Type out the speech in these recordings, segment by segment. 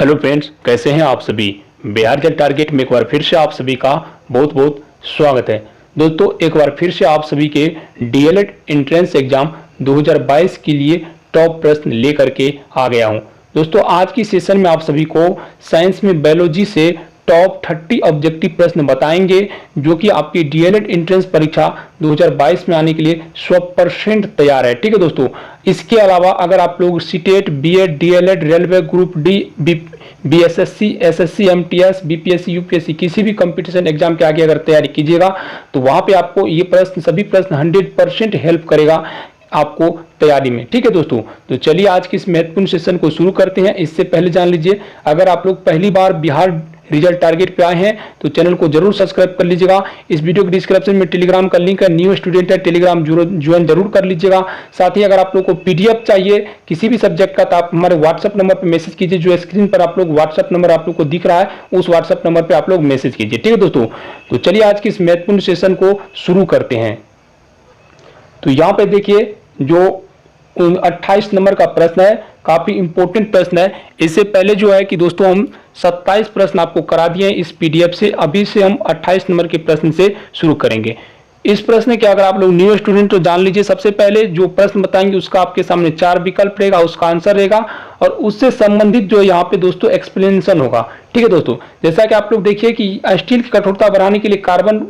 Hello friends, कैसे हैं आप सभी। बिहार जल टारगेट में एक बार फिर से आप सभी का बहुत बहुत स्वागत है। दोस्तों, एक बार फिर से आप सभी के डीएलएड एंट्रेंस एग्जाम 2022 के लिए टॉप प्रश्न लेकर के आ गया हूं। दोस्तों, आज की सेशन में आप सभी को साइंस में बायोलॉजी से टॉप 30 ऑब्जेक्टिव प्रश्न बताएंगे जो कि आपकी डीएलएड एंट्रेंस परीक्षा 2022 में आने के लिए 100% तैयार है। ठीक है दोस्तों, इसके अलावा अगर आप लोग CTET, BEd, DElEd, railway group D, BSSC, SSC, MTS, BPSC, UPSC किसी भी कंपटीशन एग्जाम के आगे अगर तैयारी कीजिएगा तो वहां पे आपको ये प्रश्न, सभी प्रश्न 100% हेल्प करेगा आपको तैयारी में। ठीक है दोस्तों, तो चलिए आज की इस महत्वपूर्ण सेशन को शुरू करते हैं। इससे पहले जान लीजिए, अगर आप लोग पहली बार बिहार रिजल्ट टारगेट पे आए हैं तो चैनल को जरूर सब्सक्राइब कर लीजिएगा। इस वीडियो के डिस्क्रिप्शन में टेलीग्राम का लिंक है, न्यू स्टूडेंट है, टेलीग्राम ज्वाइन जरूर कर लीजिएगा। साथ ही अगर आप लोग को पीडीएफ चाहिए किसी भी सब्जेक्ट का तो आप हमारे व्हाट्सएप नंबर पर मैसेज कीजिए। जो स्क्रीन पर आप लोग व्हाट्सएप नंबर आप लोग को दिख रहा है, उस व्हाट्सएप नंबर पर आप लोग मैसेज कीजिए। ठीक है दोस्तों, तो चलिए आज की इस महत्वपूर्ण सेशन को शुरू करते हैं। तो यहाँ पे देखिए, जो 28 नंबर का प्रश्न है, काफी इंपॉर्टेंट प्रश्न है। इससे पहले जो है कि दोस्तों हम 27 प्रश्न आपको करा दिए हैं इस पीडीएफ से। अभी से हम 28 नंबर के प्रश्न से शुरू करेंगे। इस प्रश्न के अगर आप लोग न्यू स्टूडेंट तो जान लीजिए, सबसे पहले जो प्रश्न बताएंगे उसका आपके सामने 4 विकल्प रहेगा, उसका आंसर रहेगा और उससे संबंधित जो यहाँ पे दोस्तों एक्सप्लेनेशन होगा। ठीक है दोस्तों, जैसा कि आप लोग देखिए कि स्टील की कठोरता बढ़ाने के लिए कार्बन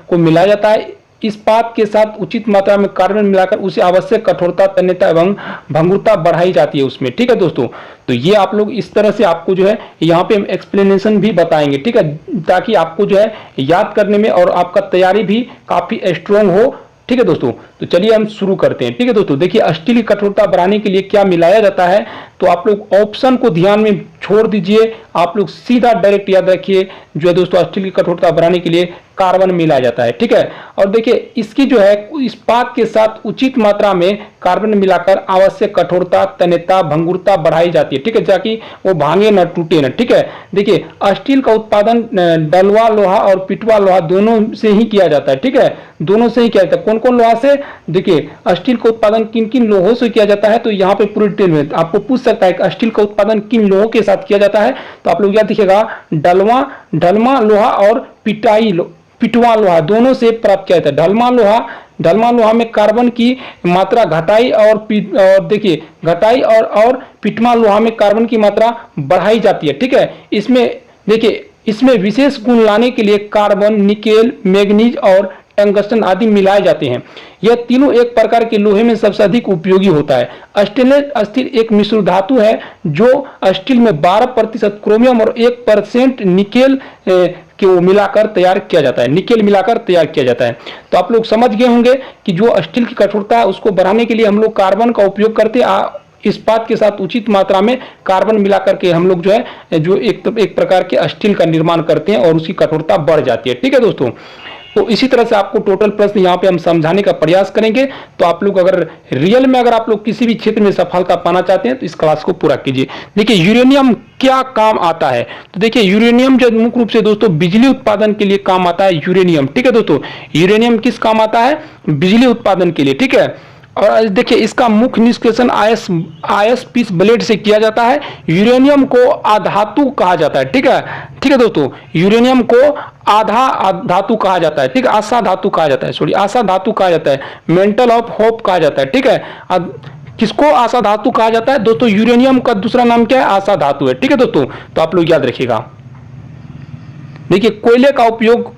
को मिलाया जाता है। इस्पात के साथ उचित मात्रा में कार्बन मिलाकर उसे आवश्यक कठोरता, तन्यता एवं भंगुरता बढ़ाई जाती है उसमें। ठीक है दोस्तों, तो ये आप लोग इस तरह से आपको जो है यहाँ पे हम एक्सप्लेनेशन भी बताएंगे। ठीक है, ताकि आपको जो है याद करने में और आपका तैयारी भी काफी स्ट्रांग हो। ठीक है दोस्तों, तो चलिए हम शुरू करते हैं। ठीक है दोस्तों, देखिए स्टील की कठोरता बढ़ाने के लिए क्या मिलाया जाता है, तो आप लोग ऑप्शन को ध्यान में छोड़ दीजिए, आप लोग सीधा डायरेक्ट याद रखिए। जो है दोस्तों, स्टील की कठोरता बढ़ाने के लिए कार्बन मिलाया जाता है। ठीक है, और देखिए इसकी जो है इस्पात के साथ उचित मात्रा में कार्बन मिलाकर आवश्यक कठोरता, तन्यता, भंगुरता बढ़ाई जाती है। ठीक है, ताकि वो भांगे न, टूटे न। ठीक है, देखिए स्टील का उत्पादन डलवा लोहा और पिटवा लोहा दोनों से ही किया जाता है। ठीक है, दोनों से ही किया जाता है। कौन कौन लोहा से? देखिए स्टील का उत्पादन किन किन लोहों से किया जाता है, तो यहाँ पे पूरी डिटेल में आपको पूछ सकता है कि स्टील का उत्पादन किन लोहों के साथ किया जाता है, तो आप लोग याद रखिएगा ढलमा लोहा और पिटवा लोहा दोनों से प्राप्त किया जाता है। ढलमा लोहा में कार्बन की मात्रा घटाई और देखिए घटाई और पिटवा लोहा में कार्बन की मात्रा बढ़ाई जाती है। ठीक है, इसमें देखिए इसमें विशेष गुण लाने के लिए कार्बन, निकेल, मैग्नीज और टंगस्टन आदि मिलाए जाते हैं। यह तीनों एक प्रकार के लोहे में सबसे अधिक उपयोगी होता है। स्टेनलेस स्टील एक मिश्र धातु है जो स्टील में 12% क्रोमियम और 1% निकेल को मिलाकर तैयार किया जाता है। निकेल मिलाकर तैयार किया जाता है। तो आप लोग समझ गए होंगे कि जो स्टील की कठोरता है उसको बढ़ाने के लिए हम लोग कार्बन का उपयोग करते हैं। इस्पात के साथ उचित मात्रा में कार्बन मिलाकर के हम लोग जो है जो एक प्रकार के स्टील का निर्माण करते हैं और उसकी कठोरता बढ़ जाती है। ठीक है दोस्तों, तो इसी तरह से आपको टोटल प्रश्न यहाँ पे हम समझाने का प्रयास करेंगे। तो आप लोग अगर रियल में अगर आप लोग किसी भी क्षेत्र में सफलता पाना चाहते हैं तो इस क्लास को पूरा कीजिए। देखिए यूरेनियम क्या काम आता है, तो देखिए यूरेनियम जो मुख्य रूप से दोस्तों बिजली उत्पादन के लिए काम आता है यूरेनियम। ठीक है दोस्तों, यूरेनियम किस काम आता है? बिजली उत्पादन के लिए। ठीक है, और देखिए इसका मुख्य निष्कासन आयस पीस ब्लेड से किया जाता है। यूरेनियम को अधातु कहा जाता है। ठीक है दोस्तों, यूरेनियम को आधा धातु कहा जाता है। ठीक है, आशा धातु कहा जाता है, आशा धातु कहा जाता है, मेंटल ऑफ होप कहा जाता है। ठीक है, किसको आशा धातु कहा जाता है दोस्तों? यूरेनियम का दूसरा नाम क्या है? आशा धातु है। ठीक है दोस्तों, तो आप लोग याद रखिएगा। देखिए कोयले का उपयोग,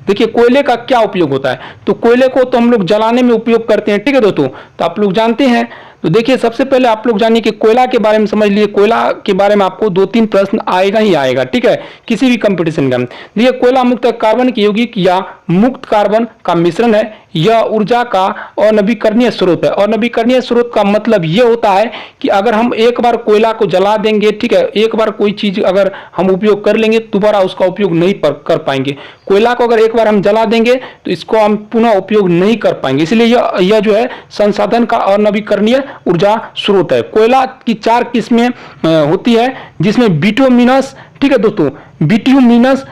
देखिए कोयले का क्या उपयोग होता है, तो कोयले को तो हम लोग जलाने में उपयोग करते हैं। ठीक है दोस्तों, तो आप लोग जानते हैं। तो देखिए सबसे पहले आप लोग जानिए कि कोयला के बारे में समझ लिए। कोयला के बारे में आपको 2-3 प्रश्न आएगा ही आएगा। ठीक है, किसी भी कंपटीशन का। देखिए कोयला मुक्त कार्बन की यौगिक या मुक्त कार्बन का मिश्रण है। यह ऊर्जा का अनवीकरणीय स्रोत है। अनवीकरणीय स्रोत का मतलब यह होता है कि अगर हम एक बार कोयला को जला देंगे, ठीक है, एक बार कोई चीज अगर हम उपयोग कर लेंगे दोबारा उसका उपयोग नहीं कर पाएंगे। कोयला को अगर एक बार हम जला देंगे तो इसको हम पुनः उपयोग नहीं कर पाएंगे। इसलिए यह जो है संसाधन का अनवीकरणीय ऊर्जा स्रोत है। कोयला की 4 किस्में होती है, जिसमें बिटुमिनस, ठीक है दोस्तों, बिट्यूमिनस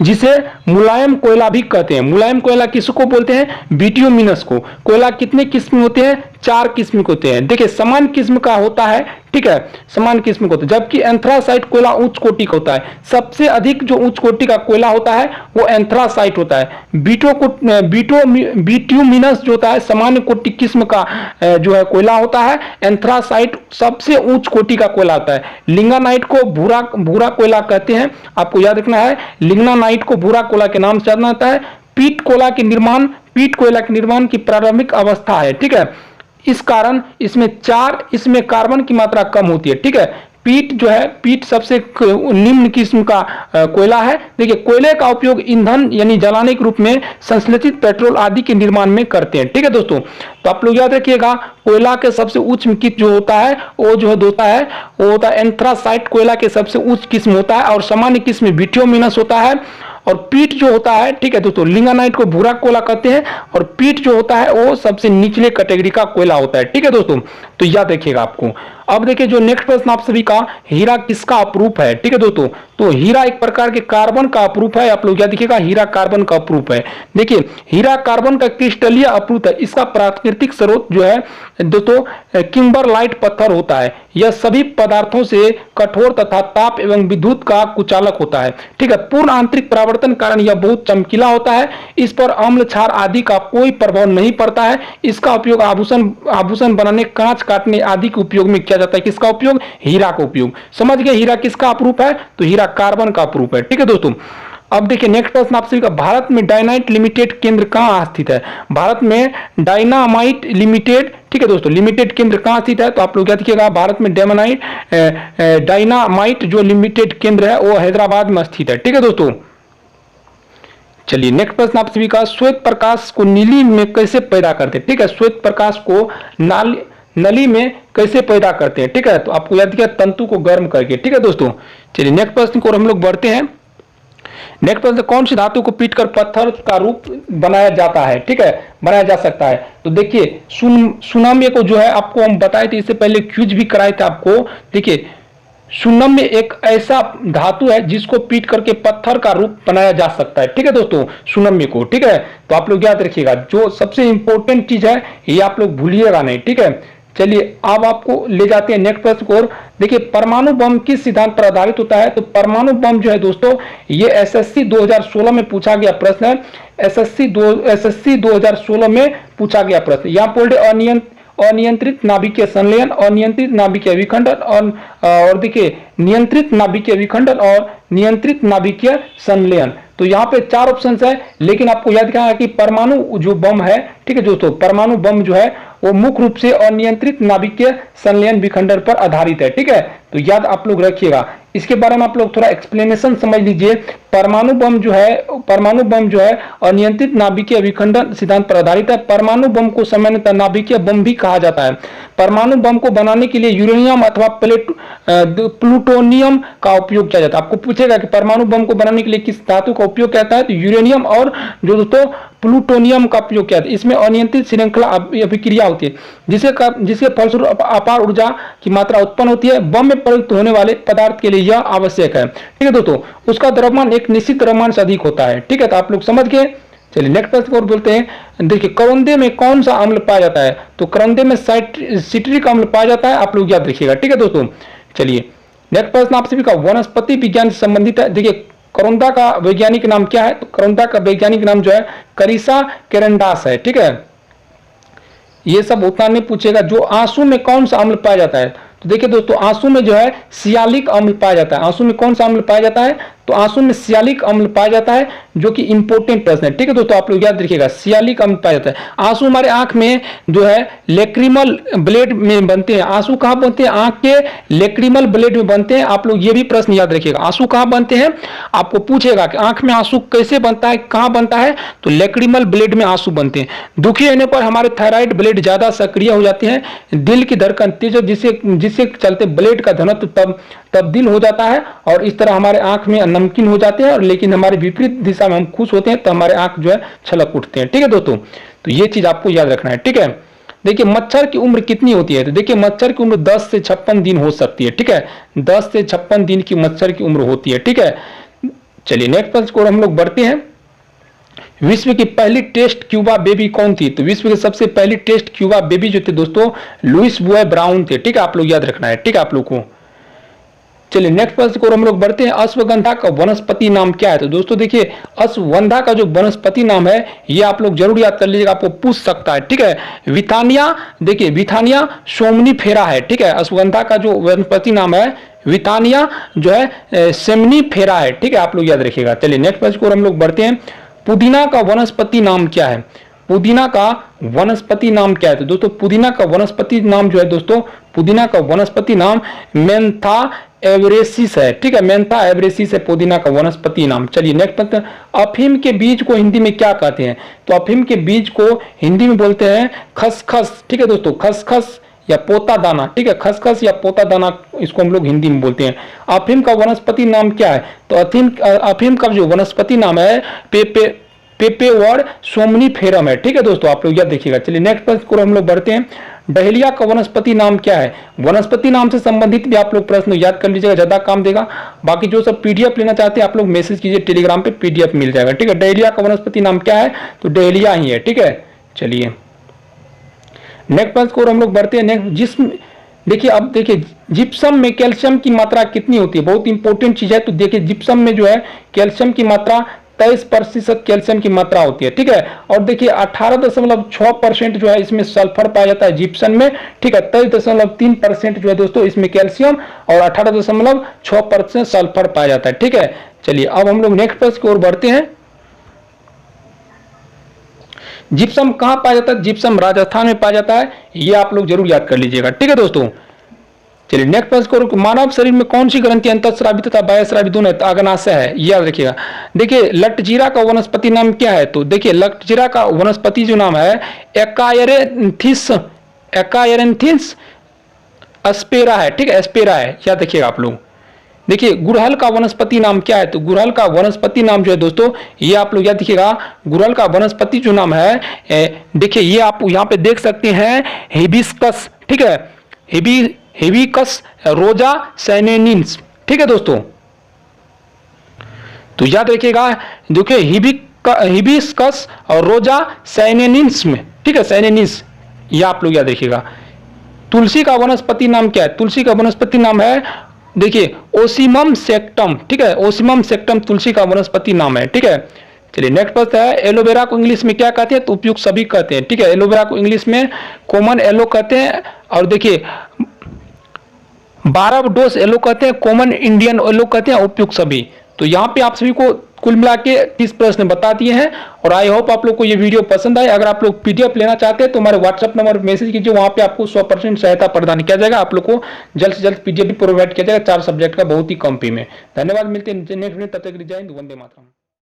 जिसे मुलायम कोयला भी कहते हैं। मुलायम कोयला किसको बोलते हैं? बिट्यूमिनस को। कोयला कितने किस्म होते हैं? 4 किस्म के होते हैं। देखिए समान किस्म का होता है, ठीक है, सामान्य किस्म का होता है। जबकि एंथ्रासाइट कोयला उच्च कोटि का होता है। सबसे अधिक जो उच्च कोटि का कोयला होता है वो एंथ्रासाइट होता है। बिट्यूमिनस जो होता है सामान्य कोटि किस्म का जो है कोयला होता है। एंथ्रासाइट सबसे उच्च कोटि का कोयला होता है। लिग्नानाइट को भूरा कोयला कहते हैं, आपको याद रखना है। लिग्नानाइट को भूरा कोयला के नाम से जाना जाता है। पीट कोयला के निर्माण की प्रारंभिक अवस्था है, ठीक है। इस कारण इसमें कार्बन की मात्रा कम होती है, ठीक है। पीट सबसे निम्न किस्म का कोयला है। देखिए, कोयले का उपयोग ईंधन यानी जलाने के रूप में संश्लेषित पेट्रोल आदि के निर्माण में करते हैं, ठीक है दोस्तों। तो आप लोग याद रखिएगा, कोयला के सबसे उच्च किस्म जो होता है वो होता है एंथ्रासाइट। कोयला के सबसे उच्च किस्म होता है और सामान्य किस्म बिट्यूमिनस होता है। और पीट जो होता है, ठीक है दोस्तों, लिग्नानाइट को भूरा कोयला कहते हैं और पीट जो होता है वो सबसे निचले कैटेगरी का कोयला होता है, ठीक है दोस्तों। तो याद रखिएगा आपको। अब देखिए, जो नेक्स्ट प्रश्न आप सभी का, हीरा किसका अपरूप है, ठीक है दोस्तों। तो हीरा एक प्रकार के कार्बन का अपरूप है। आप लोग याद रखिएगा, हीरा कार्बन का अपरूप है। देखिए, हीरा कार्बन का क्रिस्टलीय अपरूप है। इसका प्राकृतिक स्रोत जो है दोस्तों किम्बरलाइट पत्थर होता है। यह सभी पदार्थों से कठोर तथा ताप एवं विद्युत का कुचालक होता है, ठीक है। पूर्ण आंतरिक परावर्तन कारण यह बहुत चमकीला होता है। इस पर अम्ल क्षार आदि का कोई प्रभाव नहीं पड़ता है। इसका उपयोग आभूषण बनाने, कांच काटने आदि के उपयोग में किया जाता है। किसका उपयोग? हीरा का उपयोग। समझ गए, हीरा किसका अपरूप है? तो हीरा कार्बन का अपरूप है, ठीक है दोस्तों। अब देखिए, नेक्स्ट प्रश्न आपसे, भारत में डायनामाइट लिमिटेड केंद्र कहां स्थित है? भारत में डायनामाइट लिमिटेड, ठीक है दोस्तों, लिमिटेड केंद्र कहां स्थित है? तो आप लोग याद रखिएगा, भारत में डायनामाइट जो लिमिटेड केंद्र है वो हैदराबाद में स्थित है, ठीक है दोस्तों। चलिए, नेक्स्ट प्रश्न आप सभी का, श्वेत प्रकाश को नीली में कैसे पैदा करते हैं? ठीक है, श्वेत प्रकाश को नली में कैसे पैदा करते हैं? ठीक है, तो आपको याद किया, तंतु को गर्म करके, ठीक है दोस्तों। चलिए, नेक्स्ट प्रश्न को हम लोग बढ़ते हैं। नेक्स्ट प्रश्न, कौन सी धातु को पीटकर पत्थर का रूप बनाया जाता है? ठीक है, बनाया जा सकता है। तो देखिए, सुनामी को जो है आपको हम बताए थे, इससे पहले क्विज भी कराए थे आपको। देखिए, सुनम में एक ऐसा धातु है जिसको पीट करके पत्थर का रूप बनाया जा सकता है, ठीक है दोस्तों, सुनम को, ठीक है। तो आप लोग याद रखिएगा, जो सबसे इंपॉर्टेंट चीज है ये आप लोग भूलिएगा नहीं, ठीक है। चलिए, अब आपको ले जाते हैं नेक्स्ट प्रश्न को। देखिए, परमाणु बम किस सिद्धांत पर आधारित होता है? तो परमाणु बम जो है दोस्तों, ये एसएससी 2016 में पूछा गया प्रश्न है। एसएससी 2016 में पूछा गया प्रश्न। यहाँ बोल्ड अनियंत्रित नाभिकीय संलयन, अनियंत्रित नाभिकीय विखंडन और देखिए, नियंत्रित नाभिकीय विखंडन और नियंत्रित नाभिकीय संलयन। तो यहाँ पे 4 ऑप्शन है, लेकिन आपको याद रखना है कि परमाणु जो बम है, ठीक है दोस्तों, परमाणु बम जो है वो मुख्य रूप से अनियंत्रित नाभिकीय संलयन विखंडन पर आधारित है, ठीक है। तो याद आप लोग रखिएगा। इसके बारे में आप लोग थोड़ा एक्सप्लेनेशन समझ लीजिए। परमाणु बम जो है अनियंत्रित नाभिकीय विखंडन सिद्धांत पर आधारित है। परमाणु बम को सामान्यतः नाभिकीय बम भी कहा जाता है। परमाणु बम को बनाने के लिए यूरेनियम अथवा प्लूटोनियम का उपयोग किया जाता है। आपको पूछेगा कि परमाणु बम को बनाने के लिए किस धातु का उपयोग किया जाता है? तो यूरेनियम और जो दोस्तों प्लूटोनियम का उपयोग किया जाता है। इसमें अनियंत्रित श्रृंखला अभिक्रिया होती है, जिसके फलस्वरूप अपार ऊर्जा की मात्रा उत्पन्न होती है। बम में प्रयुक्त होने वाले पदार्थ के लिए यह आवश्यक है, ठीक है दोस्तों। उसका द्रव्यमान एक निश्चित द्रव्यमान से अधिक होता है, ठीक है। तो आप लोग समझ गए। चलिए, नेक्स्ट प्रश्न और बोलते हैं। देखिए, करौंदे में कौन सा अम्ल पाया जाता है? तो करौंदे में सिट्रिक अम्ल पाया जाता है, आप लोग याद रखिएगा, ठीक है दोस्तों। चलिए, नेक्स्ट प्रश्न आप सभी का वनस्पति विज्ञान से संबंधित है। देखिए, करौंदा का वैज्ञानिक नाम क्या है? तो करौंदा का वैज्ञानिक नाम जो है करिसा केरनडास है, ठीक है। ये सब उतना नहीं पूछेगा। जो आंसू में कौन सा अम्ल पाया जाता है? तो देखिए दोस्तों, आंसू में जो है सियालिक अम्ल पाया जाता है। आंसू में कौन सा अम्ल पाया जाता है? तो आंसू में सियालिक अम्ल पाया जाता है, जो कि इंपॉर्टेंट प्रश्न है, ठीक है दोस्तों। आप लोग याद रखिएगा, सियालिक अम्ल पाया जाता है। आंसू हमारे आंख में जो है लेक्रिमल ब्लेड में बनते हैं। आंसू कहाँ बनते हैं? आंख के लेक्रिमल ब्लेड में बनते हैं। आप लोग ये भी प्रश्न याद रखिएगा, आंसू कहाँ बनते हैं? आपको पूछेगा कि आंख में आंसू कैसे बनता है, कहाँ बनता है? तो लेक्रिमल ब्लेड में आंसू बनते हैं। दुखी होने पर हमारे थायराइड ब्लेड ज्यादा सक्रिय हो जाते हैं। दिल की धड़कन तेज, जिससे चलते ब्लेड का घनत्व तब्दील हो जाता है और इस तरह हमारे आंख में नमकीन हो जाते हैं। और लेकिन हमारे विपरीत दिशा में हम खुश होते हैं तो हमारे आंख जो है छलक उठते हैं, ठीक है दोस्तों। तो ये चीज आपको याद रखना है, ठीक है। देखिए, मच्छर की उम्र कितनी होती है? तो देखिए, मच्छर की उम्र 10 से 56 दिन हो सकती है, ठीक है। 10 से 56 दिन की मच्छर की उम्र होती है, ठीक है। चलिए, नेक्स्ट प्रश्न को हम लोग बढ़ते हैं। विश्व की पहली टेस्ट क्यूबा बेबी कौन थी? तो विश्व की सबसे पहली टेस्ट क्यूबा बेबी जो थे दोस्तों लुइस बॉय ब्राउन थे। ठीक है, आप लोग याद रखना है। ठीक है आप लोग को। चलिए नेक्स्ट प्रश्न को हम लोग बढ़ते हैं। अश्वगंधा का वनस्पति नाम क्या है? तो दोस्तों देखिए अश्वगंधा का जो वनस्पति नाम है ये आप लोग जरूर याद कर लीजिएगा, आपको पूछ सकता है। ठीक है, विथानिया, देखिए विथानिया सोमनीफेरा है। ठीक है, अश्वगंधा का जो वनस्पति नाम है विथानिया जो है सेमनीफेरा है। ठीक है, आप लोग याद रखिएगा। चलिए नेक्स्ट प्रश्न को हम लोग बढ़ते हैं। पुदीना का वनस्पति नाम क्या है? पुदीना का वनस्पति नाम क्या है? तो दोस्तों पुदीना का वनस्पति नाम जो है दोस्तों, पुदीना का वनस्पति नाम मेंथा एवरेसिस है। ठीक है, मेंथा एवरेसिस है पुदीना का वनस्पति नाम। चलिए नेक्स्ट प्रश्न, अफीम के बीज को हिंदी में क्या कहते हैं? तो अफीम के बीज को हिंदी में बोलते हैं खसखस। ठीक है दोस्तों, खसखस या पोता दाना। ठीक है, खसखस या पोता दाना इसको हम लोग हिंदी में बोलते हैं। अफीम का वनस्पति नाम क्या है? तो अफीम का जो वनस्पति नाम है पेपेवर सोमनीफेरम है। ठीक है दोस्तों, आप लोग याद देखिएगा। चलिए नेक्स्ट प्रश्न को हम लोग बढ़ते हैं। डहेलिया का वनस्पति नाम क्या है? वनस्पति नाम से संबंधित भी आप लोग प्रश्न याद कर लीजिएगा, ज्यादा काम देगा। बाकी जो सब पीडीएफ लेना चाहते हैं आप लोग मैसेज कीजिए, टेलीग्राम पे पीडीएफ मिल जाएगा। ठीक है, डहेलिया का वनस्पति नाम क्या है? तो डहेलिया ही है। ठीक है, चलिए नेक्स्ट प्रश्न को हम लोग बढ़ते हैं। नेक्स्ट जिस्म, देखिए अब देखिए जिप्सम में कैल्शियम की मात्रा कितनी होती है? बहुत इंपॉर्टेंट चीज है। तो देखिए जिप्सम में जो है कैल्शियम की मात्रा 23% कैल्शियम की मात्रा होती है। ठीक है, और देखिए 18.6% जो है इसमें सल्फर पाया जाता है जिप्सम में। ठीक है, 23.3% जो है दोस्तों इसमें कैल्शियम और 18.6% सल्फर पाया जाता है। ठीक है, चलिए अब हम लोग नेक्स्ट प्रश्न की ओर बढ़ते हैं। जिप्सम कहां पाया जाता है? जिप्सम राजस्थान में पाया जाता है, ये आप लोग जरूर याद कर लीजिएगा। ठीक है दोस्तों, चलिए नेक्स्ट प्रश्न को, मानव शरीर में कौन सी ग्रंथि अंतःस्रावी तथा बाह्यस्रावी दोनों अग्नाशय है? याद रखिएगा। देखिए लटजीरा का वनस्पति नाम क्या है? तो देखिए लटजीरा का वनस्पति जो नाम है एकायरेंथिस एस्पेरा है। ठीक है, एस्पेरा है, याद रखिएगा आप लोग। देखिए गुड़हल का वनस्पति नाम क्या है? तो गुड़हल का वनस्पति नाम जो है दोस्तों ये आप लोग याद रखिएगा। गुड़हल का वनस्पति जो नाम है देखिए ये आप यहाँ पे देख सकते हैं हिबिस्कस। ठीक है, हिबिस्कस रोजा सैनेनिन्स। ठीक है दोस्तों, तो याद रखिएगा। देखिए हिबिस्कस और रोजा सैनेनिन्स में। ठीक है, सैनेनिन्स ये आप लोग याद रखिएगा। तुलसी का वनस्पति नाम क्या है? तुलसी का वनस्पति नाम है देखिए ओसिमम सेक्टम। ठीक है, ओसिमम सेक्टम तुलसी का वनस्पति नाम है। ठीक है, चलिए नेक्स्ट प्रश्न है। एलोवेरा को इंग्लिश में क्या कहते हैं? तो उपयुक्त सभी कहते हैं। ठीक है, एलोवेरा को इंग्लिश में कॉमन एलो कहते हैं, और देखिए बारबडोस एलो कहते हैं, कॉमन इंडियन एलो कहते हैं, उपयुक्त सभी। तो यहाँ पे आप सभी को कुल मिला के 30 प्रश्न बता दिए हैं, और आई होप आप लोग को ये वीडियो पसंद आए। अगर आप लोग पीडीएफ लेना चाहते हैं तो हमारे व्हाट्सएप नंबर पर मैसेज कीजिए, वहां पे आपको 100% सहायता प्रदान किया जाएगा। आप लोग को जल्द से जल्द पीडीएफ भी प्रोवाइड किया जाएगा 4 सब्जेक्ट का बहुत ही कम फी में। धन्यवाद, मिलते हैं नेक्स्ट वीडियो, तब तक जय हिंद, वंदे मातरम।